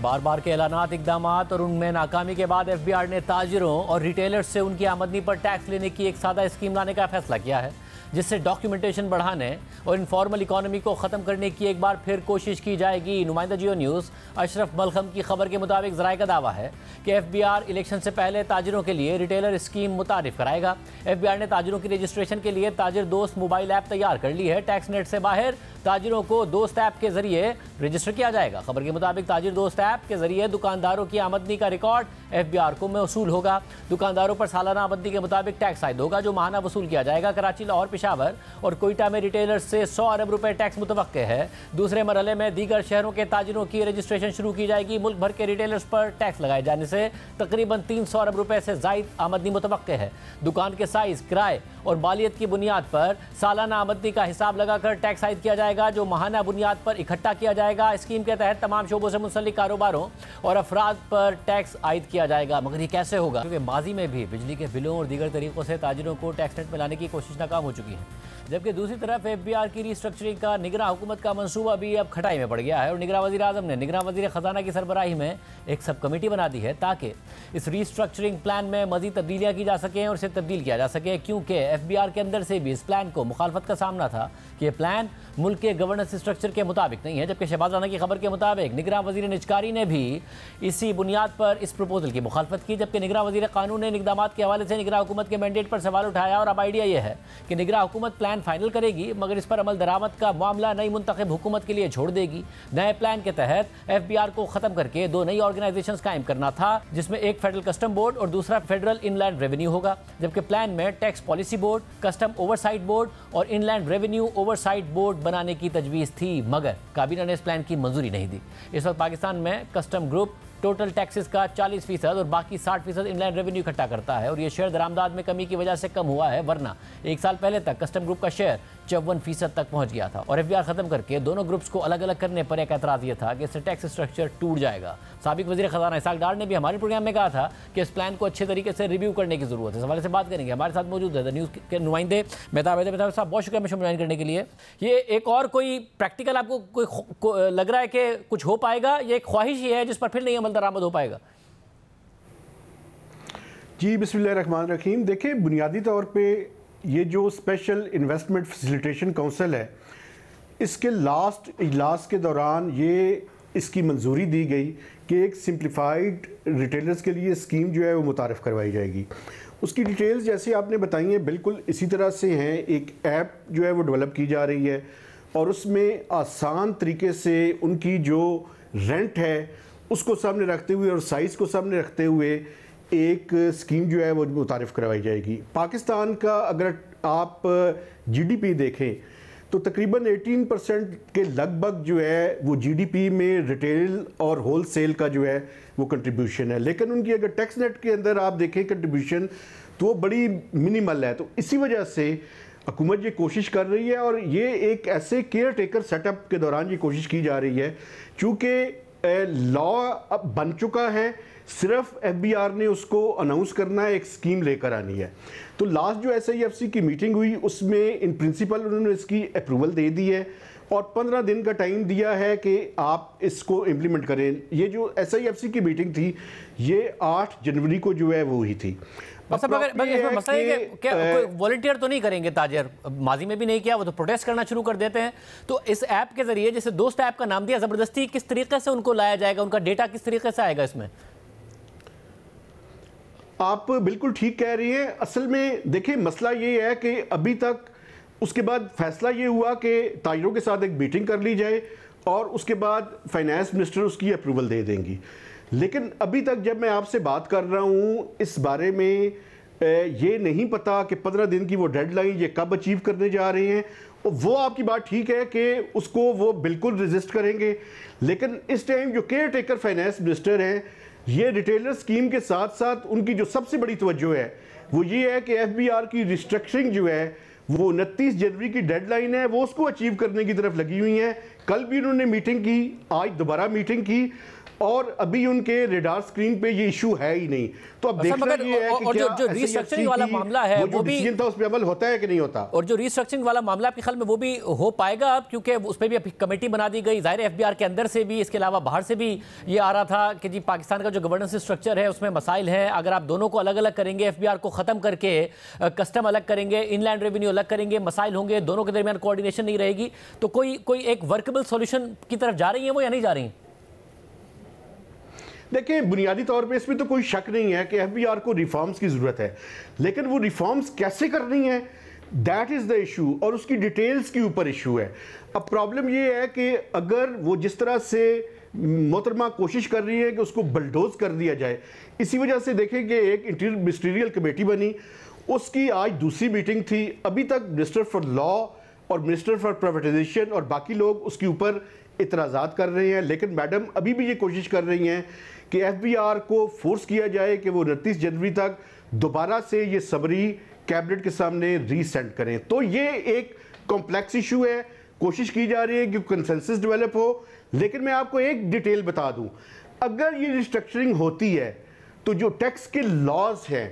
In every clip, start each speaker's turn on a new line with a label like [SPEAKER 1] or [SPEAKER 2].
[SPEAKER 1] बार बार के ऐलानात, इकदामात और उनमें नाकामी के बाद एफबीआर ने ताजिरों और रिटेलर्स से उनकी आमदनी पर टैक्स लेने की एक सादा स्कीम लाने का फैसला किया है, जिससे डॉक्यूमेंटेशन बढ़ाने और इनफॉर्मल इकोनॉमी को ख़त्म करने की एक बार फिर कोशिश की जाएगी। नुमाइंदा जियो न्यूज़ अशरफ मलखम की खबर के मुताबिक ज़राए का दावा है कि एफबीआर इलेक्शन से पहले ताजिरों के लिए रिटेलर स्कीम मुतारिफ कराएगा। एफबीआर ने ताजिरों की रजिस्ट्रेशन के लिए ताजिर दोस्त मोबाइल ऐप तैयार कर ली है। टैक्स नेट से बाहर ताजिरों को दोस्त ऐप के जरिए रजिस्टर किया जाएगा। खबर के मुताबिक ताजिर दोस्त ऐप के जरिए दुकानदारों की आमदनी का रिकॉर्ड एफबीआर को मौसूल होगा। दुकानदारों पर सालाना आमदनी के मुताबिक टैक्स आयद होगा, जो माहाना वसूल किया जाएगा। कराची, लाहौर, पेशावर और कोयटा में रिटेलर्स से 100 अरब रुपए टैक्स मुतवक्के है। दूसरे मरहले में दीगर शहरों के ताजिरों की रजिस्ट्रेशन शुरू की जाएगी। मुल्क भर के रिटेलर्स पर टैक्स लगाए जाने से तकरीबन 300 अरब रुपए से जायद आमदनी मुतवक्के है। दुकान के साइज, किराए और मालियत की बुनियाद पर सालाना आमदनी का हिसाब लगाकर टैक्स आयद किया जाएगा, जो माहाना बुनियाद पर इकट्ठा किया जाएगा। स्कीम के तहत तमाम शोबों से मुंसलिक कारोबारों और अफराद पर टैक्स आयद किया जाएगा। मगर ये कैसे होगा? क्योंकि माजी में भी बिजली के बिलों और दीगर तरीकों से ताजिरों को टैक्स नेट में लाने की कोशिश नाकाम हो चुकी है। जबकि दूसरी तरफ एफबीआर की रिस्ट्रक्चरिंग का निगरान हुकूमत का मंसूबा भी अब खटाई में पड़ गया है और निगरान वज़ीर आज़म ने निगरान वज़ीर ख़जाना की सरबराही में एक सब कमेटी बना दी है ताकि इस रिस्ट्रक्चरिंग प्लान में मज़ीद तब्दीलियाँ की जा सकें और इसे तब्दील किया जा सके, क्योंकि एफबीआर के अंदर से भी इस प्लान को मुखालफत का सामना था कि यह प्लान मुल्क के गवर्नेंस स्ट्रक्चर के मुताबिक नहीं है। जबकि शहबाज राना की खबर के मुताबिक निगरान वज़ीर निजकारी ने भी इसी बुनियाद पर इस प्रपोजल की मुखालफत की। जबकि निगरान वज़ीर कानून ने इक़दामात के हवाले से निगरान हुकूमत के मैंडेट पर सवाल उठाया और अब आइडिया यह है कि निगरान हुकूमत प्लान फाइनल करेगी, मगर इस पर अमल दरामद का मामला नई मुंतखब हुकूमत के लिए छोड़ देगी। नए प्लान के तहत एफबीआर को खत्म करके 2 नई ऑर्गेनाइजेशंस कायम करना था, जिसमें एक फेडरल कस्टम बोर्ड और दूसरा फेडरल इनलैंड रेवेन्यू होगा। जबकि प्लान में tax policy board, custom oversight board और इनलैंड रेवेन्यू ओवरसाइट बोर्ड बनाने की तजवीज़ थी, मगर काबीना ने इस प्लान की मंजूरी नहीं दी। इस वक्त पाकिस्तान में कस्टम ग्रुप टोटल टैक्सेस का 40% और बाकी 60% इनलैंड रेवेन्यू इकट्ठा करता है और ये शेयर दरामदाद में कमी की वजह से कम हुआ है, वरना एक साल पहले तक कस्टम ग्रुप का शेयर 54% तक पहुंच गया था। और एफबीआर खत्म करके दोनों ग्रुप्स को अलग अलग करने पर एक एतराज़ यह था कि इससे टैक्स स्ट्रक्चर टूट जाएगा। साबिक वज़ीर ख़ज़ाना इसाक डार ने भी हमारे प्रोग्राम में कहा था कि इस प्लान को अच्छे तरीके से रिव्यू करने की ज़रूरत है। इस हवाले से बात करेंगे। हमारे साथ मौजूद है द न्यूज़ के नुमाइंदे मेहताब साहब। बहुत शुक्रिया मुझे ज्वाइन करने के लिए। ये एक और कोई प्रैक्टिकल आपको कोई लग रहा है कि कुछ हो पाएगा? ये एक ख्वाहिश ही है जिस पर फिर नहीं अमल दरामद हो पाएगा?
[SPEAKER 2] जी बिस्मिल्लाहिर्रहमानिर्रहीम। देखिए, बुनियादी तौर पे ये जो स्पेशल इन्वेस्टमेंट फैसिलिटेशन काउंसिल है, इसके लास्ट इजलास के दौरान ये इसकी मंजूरी दी गई कि एक सिंप्लीफाइड रिटेलर्स के लिए स्कीम जो है वो मुतारफ़ करवाई जाएगी। उसकी डिटेल्स जैसे आपने बताई हैं बिल्कुल इसी तरह से हैं। एक ऐप जो है वो डेवलप की जा रही है और उसमें आसान तरीके से उनकी जो रेंट है उसको सामने रखते हुए और साइज़ को सामने रखते हुए एक स्कीम जो है वो मुतारिफ़ करवाई जाएगी। पाकिस्तान का अगर आप जीडीपी देखें तो तकरीबन 18% के लगभग जो है वो जीडीपी में रिटेल और होलसेल का जो है वो कंट्रीब्यूशन है, लेकिन उनकी अगर टैक्स नेट के अंदर आप देखें कंट्रीब्यूशन तो वो बड़ी मिनिमल है। तो इसी वजह से हुकूमत ये कोशिश कर रही है और ये एक ऐसे केयर टेकर सेटअप के दौरान ये कोशिश की जा रही है, चूँकि लॉ अब बन चुका है, सिर्फ एफबीआर ने उसको अनाउंस करना है, एक स्कीम लेकर आनी है। तो लास्ट जो एसआईएफसी की मीटिंग हुई उसमें इन प्रिंसिपल उन्होंने इसकी अप्रूवल दे दी है और 15 दिन का टाइम दिया है कि आप इसको इम्प्लीमेंट करें। ये जो एसआईएफसी की मीटिंग थी ये 8 जनवरी को जो है वो हुई थी।
[SPEAKER 1] वॉलंटियर तो नहीं करेंगे ताजर? माजी में भी नहीं किया, वो तो प्रोटेस्ट करना शुरू कर देते हैं। तो इस ऐप के जरिए, जैसे दोस्त ऐप का नाम दिया, ज़बरदस्ती किस तरीके से उनको लाया जाएगा? उनका डेटा किस तरीके से आएगा इसमें?
[SPEAKER 2] आप बिल्कुल ठीक कह रही हैं। असल में देखिए मसला ये है कि अभी तक उसके बाद फैसला ये हुआ कि ताजिरों के साथ एक मीटिंग कर ली जाए और उसके बाद फाइनेंस मिनिस्टर उसकी अप्रूवल दे देंगी, लेकिन अभी तक जब मैं आपसे बात कर रहा हूँ इस बारे में ये नहीं पता कि 15 दिन की वो डेडलाइन ये कब अचीव करने जा रहे हैं। और वो आपकी बात ठीक है कि उसको वो बिल्कुल रजिस्ट करेंगे, लेकिन इस टाइम जो केयर टेकर फाइनेंस मिनिस्टर हैं ये रिटेलर स्कीम के साथ साथ उनकी जो सबसे बड़ी तवज्जो है वो ये है कि एफबीआर की रिस्ट्रक्चरिंग जो है वो 29 जनवरी की डेडलाइन है, वो उसको अचीव करने की तरफ लगी हुई हैं। कल भी उन्होंने मीटिंग की, आज दोबारा मीटिंग की और अभी उनके रेडार स्क्रीन पे ये इशू है ही नहीं। तो अब देखना ये है कि क्या
[SPEAKER 1] जो रीस्ट्रक्चरिंग वाला मामला है वो भी
[SPEAKER 2] था उस पे अमल होता है कि नहीं होता,
[SPEAKER 1] और जो रीस्ट्रक्चरिंग वाला मामला आपके ख्याल में वो भी हो पाएगा अब, क्योंकि उस पर भी कमेटी बना दी गई, जाहिर एफबीआर के अंदर से भी, इसके अलावा बाहर से भी ये आ रहा था कि जी पाकिस्तान का जो गवर्नेंस स्ट्रक्चर है उसमें मसाइल हैं, अगर आप दोनों को अलग अलग करेंगे, एफबीआर को खत्म करके कस्टम अलग करेंगे, इनलैंड रेवेन्यू अलग करेंगे, मसाइल होंगे, दोनों के दरमियान कोऑर्डिनेशन नहीं रहेगी, तो कोई एक वर्केबल सॉल्यूशन की तरफ जा रही है वो या नहीं जा रही?
[SPEAKER 2] देखिए, बुनियादी तौर पे इसमें तो कोई शक नहीं है कि एफबीआर को रिफॉर्म्स की ज़रूरत है, लेकिन वो रिफॉर्म्स कैसे करनी है, दैट इज़ द इशू, और उसकी डिटेल्स के ऊपर इशू है। अब प्रॉब्लम ये है कि अगर वो जिस तरह से मोहतरमा कोशिश कर रही है कि उसको बलडोज कर दिया जाए, इसी वजह से देखें कि एक मिनिस्ट्रियल कमेटी बनी, उसकी आज दूसरी मीटिंग थी, अभी तक मिनिस्टर फॉर लॉ और मिनिस्टर फॉर प्राइवेटाइजेशन और बाकी लोग उसके ऊपर इतराज़ात कर रहे हैं, लेकिन मैडम अभी भी ये कोशिश कर रही हैं कि एफबीआर को फोर्स किया जाए कि वो 29 जनवरी तक दोबारा से ये समरी कैबिनेट के सामने रीसेंड करें। तो ये एक कॉम्प्लेक्स इशू है, कोशिश की जा रही है कि कंसेंसस डेवलप हो, लेकिन मैं आपको एक डिटेल बता दूं, अगर ये रिस्ट्रक्चरिंग होती है तो जो टैक्स के लॉज हैं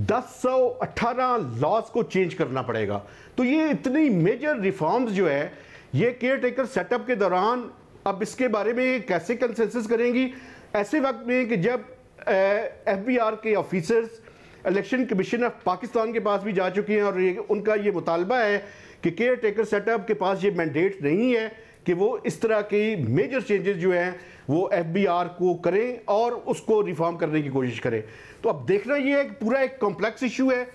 [SPEAKER 2] 1018 लॉज को चेंज करना पड़ेगा। तो ये इतनी मेजर रिफॉर्म्स जो है ये केयर टेकर सेटअप के दौरान, अब इसके बारे में कैसे कंसेंसस करेंगी ऐसे वक्त में कि जब एफबीआर के officers election commission of Pakistan के पास भी जा चुके हैं और उनका ये मुतालबा है कि केयर टेकर सेटअप के पास ये मैंडेट नहीं है कि वो इस तरह की मेजर चेंजेस जो हैं वो एफबीआर को करें और उसको रिफॉर्म करने की कोशिश करें। तो अब देखना ये है कि पूरा एक कॉम्प्लेक्स इशू है।